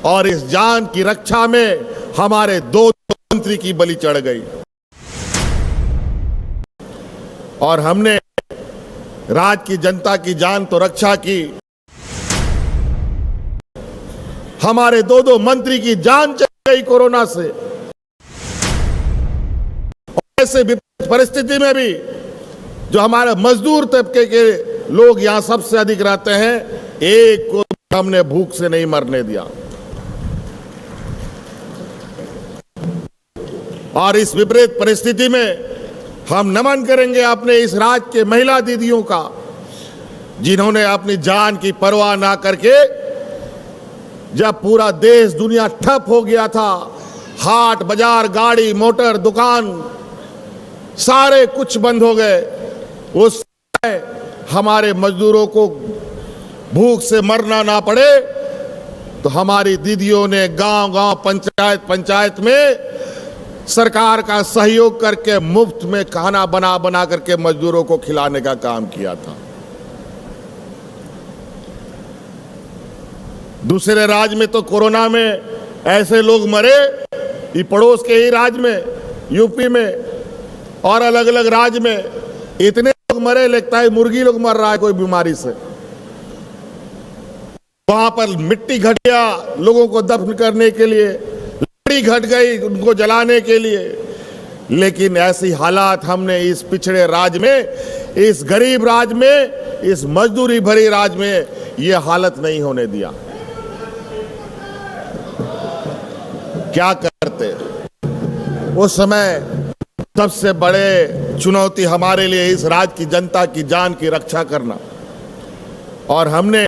और इस जान की रक्षा में हमारे दो मंत्री की बलि चढ़ गई और हमने राज्य की जनता की जान तो रक्षा की, हमारे दो मंत्री की जान चली गई कोरोना से। ऐसे विपरीत परिस्थिति में भी जो हमारे मजदूर तबके के लोग यहां सबसे अधिक रहते हैं, एक को हमने भूख से नहीं मरने दिया। और इस विपरीत परिस्थिति में हम नमन करेंगे अपने इस राज्य के महिला दीदियों का, जिन्होंने अपनी जान की परवाह ना करके, जब पूरा देश दुनिया ठप हो गया था, हाट बाजार गाड़ी मोटर दुकान सारे कुछ बंद हो गए, उस समय हमारे मजदूरों को भूख से मरना ना पड़े तो हमारी दीदियों ने गांव-गांव पंचायत में सरकार का सहयोग करके मुफ्त में खाना बना करके मजदूरों को खिलाने का काम किया था। दूसरे राज्य में तो कोरोना में ऐसे लोग मरे, ये पड़ोस के ही राज्य में यूपी में और अलग अलग राज्य में इतने लोग मरे, लगता है मुर्गी लोग मर रहा है कोई बीमारी से। वहां पर मिट्टी घट गया लोगों को दफन करने के लिए, लकड़ी घट गई उनको जलाने के लिए, लेकिन ऐसी हालात हमने इस पिछड़े राज्य में, इस गरीब राज्य में, इस मजदूरी भरी राज्य में यह हालत नहीं होने दिया। क्या करते उस समय? सबसे बड़े चुनौती हमारे लिए इस राज्य की जनता की जान की रक्षा करना, और हमने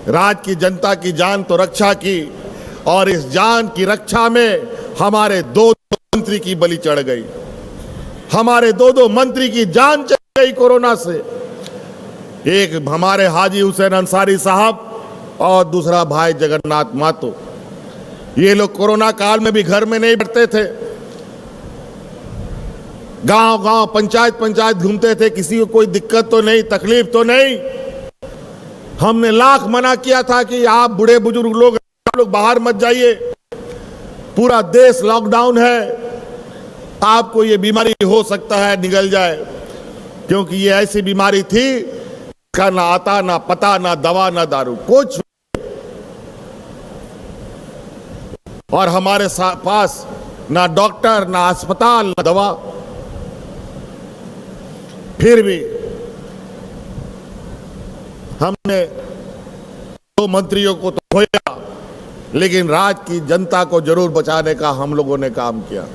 राज्य की जनता की जान तो रक्षा की, और इस जान की रक्षा में हमारे दो मंत्री की बलि चढ़ गई, हमारे दो मंत्री की जान चली गई कोरोना से। एक हमारे हाजी हुसैन अंसारी साहब और दूसरा भाई जगन्नाथ मातो। ये लोग कोरोना काल में भी घर में नहीं बैठते थे, गांव-गांव पंचायत घूमते थे, किसी को कोई दिक्कत तो नहीं, तकलीफ तो नहीं। हमने लाख मना किया था कि आप बूढ़े बुजुर्ग लोग बाहर मत जाइए, पूरा देश लॉकडाउन है, आपको ये बीमारी हो सकता है निगल जाए, क्योंकि ये ऐसी बीमारी थी का ना आता ना पता, ना दवा ना दारू कुछ, और हमारे पास ना डॉक्टर ना अस्पताल ना दवा। फिर भी हमने दो मंत्रियों को तो खोया, लेकिन राज्य की जनता को जरूर बचाने का हम लोगों ने काम किया।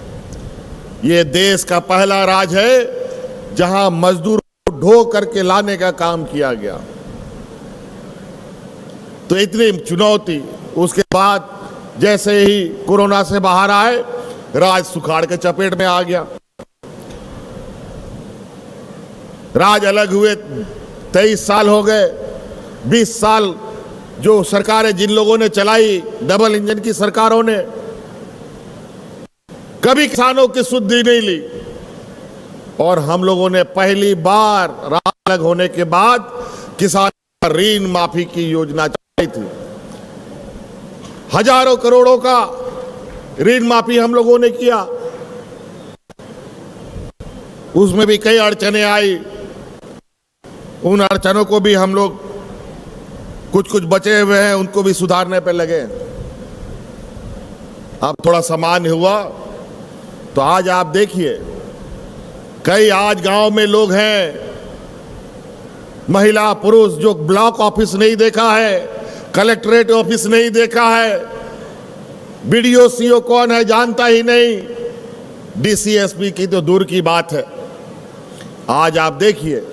ये देश का पहला राज्य है जहां मजदूर को ढो करके लाने का काम किया गया। तो इतनी चुनौती, उसके बाद जैसे ही कोरोना से बाहर आए, राज्य सुखाड़ के चपेट में आ गया। राज्य अलग हुए 23 साल हो गए, 20 साल जो सरकारें जिन लोगों ने चलाई, डबल इंजन की सरकारों ने, कभी किसानों की सुधि नहीं ली, और हम लोगों ने पहली बार राज्य अलग होने के बाद किसान ऋण माफी की योजना चलाई थी। हजारों करोड़ों का ऋण माफी हम लोगों ने किया। उसमें भी कई अड़चनें आई, उन अड़चनों को भी हम लोग कुछ बचे हुए हैं उनको भी सुधारने पे लगे। अब थोड़ा सामान्य हुआ तो आज आप देखिए, कई आज गांव में लोग हैं, महिला पुरुष, जो ब्लॉक ऑफिस नहीं देखा है, कलेक्ट्रेट ऑफिस नहीं देखा है, बीडीओ सीओ कौन है जानता ही नहीं, डीसीएसपी की तो दूर की बात है। आज आप देखिए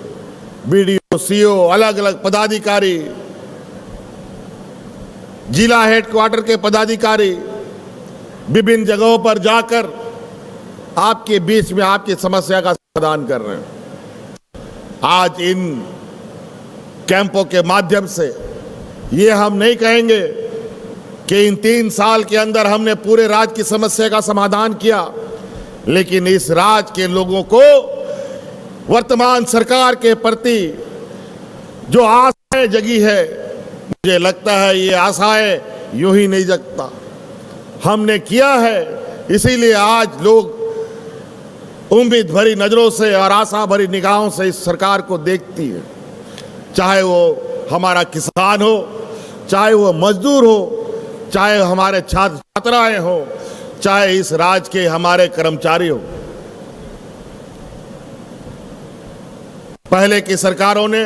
बीडीओ सीओ अलग अलग पदाधिकारी, जिला हेडक्वार्टर के पदाधिकारी विभिन्न जगहों पर जाकर आपके बीच में आपकी समस्या का समाधान कर रहे हैं। आज इन कैंपों के माध्यम से ये हम नहीं कहेंगे कि इन 3 साल के अंदर हमने पूरे राज्य की समस्या का समाधान किया, लेकिन इस राज्य के लोगों को वर्तमान सरकार के प्रति जो आशाएं जगी है, मुझे लगता है ये आशाएं यूं ही नहीं जगता। हमने किया है, इसीलिए आज लोग उम्मीद भरी नजरों से और आशा भरी निगाहों से इस सरकार को देखती है। चाहे वो हमारा किसान हो, चाहे वो मजदूर हो, चाहे हमारे छात्र छात्राएं हो, चाहे इस राज्य के हमारे कर्मचारी हो। पहले की सरकारों ने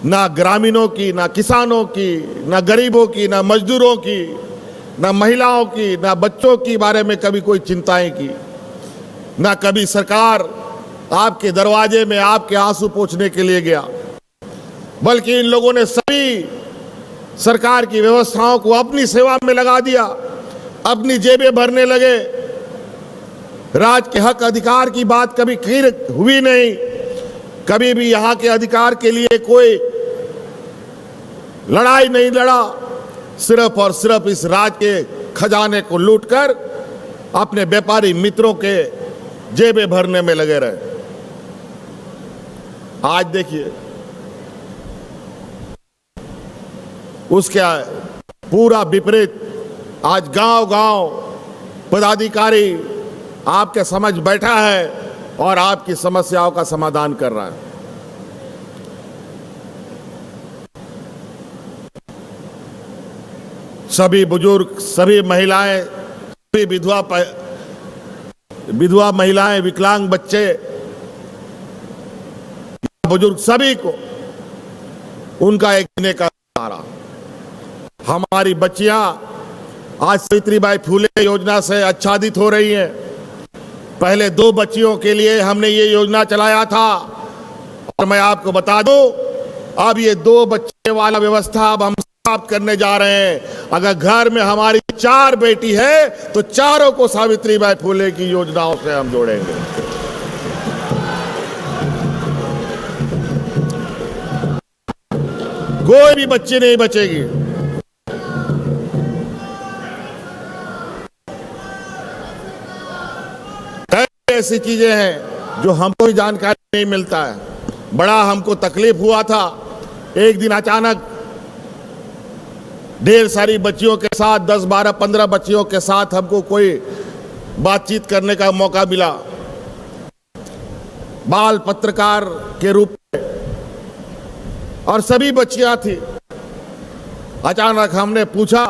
ना ग्रामीणों की, ना किसानों की, ना गरीबों की, ना मजदूरों की, ना महिलाओं की, ना बच्चों की बारे में कभी कोई चिंताएं की। ना कभी सरकार आपके दरवाजे में आपके आंसू पोंछने के लिए गया, बल्कि इन लोगों ने सभी सरकार की व्यवस्थाओं को अपनी सेवा में लगा दिया, अपनी जेबें भरने लगे। राज्य के हक अधिकार की बात कभी हुई नहीं। कभी भी यहां के अधिकार के लिए कोई लड़ाई नहीं लड़ा। सिर्फ और सिर्फ इस राज्य के खजाने को लूटकर अपने व्यापारी मित्रों के जेबें भरने में लगे रहे। आज देखिए, उसके पूरा विपरीत आज गांव-गांव पदाधिकारी आपके समझ बैठा है और आपकी समस्याओं का समाधान कर रहा है। सभी बुजुर्ग, सभी महिलाएं, सभी विधवा महिलाएं, विकलांग बच्चे, बुजुर्ग, सभी को उनका एक जीने का सहारा। हमारी बच्चियां आज सावित्रीबाई फुले योजना से आच्छादित हो रही हैं। पहले 2 बच्चियों के लिए हमने ये योजना चलाया था और मैं आपको बता दूं, अब ये 2 बच्चे वाला व्यवस्था अब हम समाप्त करने जा रहे हैं। अगर घर में हमारी 4 बेटी है तो चारों को सावित्रीबाई फुले की योजनाओं से हम जोड़ेंगे। कोई भी बच्ची नहीं बचेगी। ऐसी चीजें हैं जो हमको ही जानकारी नहीं मिलता है। बड़ा हमको तकलीफ हुआ था। एक दिन अचानक ढेर सारी बच्चियों के साथ, 10, 12, 15 बच्चियों के साथ हमको कोई बातचीत करने का मौका मिला, बाल पत्रकार के रूप में, और सभी बच्चियां थी। अचानक हमने पूछा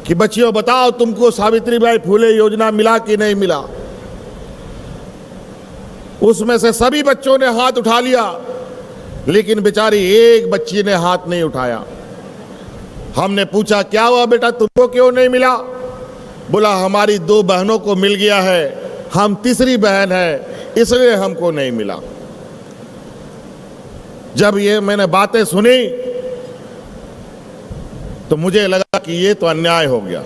कि बच्चियों बताओ, तुमको सावित्रीबाई फुले योजना मिला कि नहीं मिला? उसमें से सभी बच्चों ने हाथ उठा लिया, लेकिन बेचारी एक बच्ची ने हाथ नहीं उठाया। हमने पूछा क्या हुआ बेटा, तुमको क्यों नहीं मिला? बोला हमारी 2 बहनों को मिल गया है, हम तीसरी बहन है, इसलिए हमको नहीं मिला। जब ये मैंने बातें सुनी तो मुझे लगा कि ये तो अन्याय हो गया।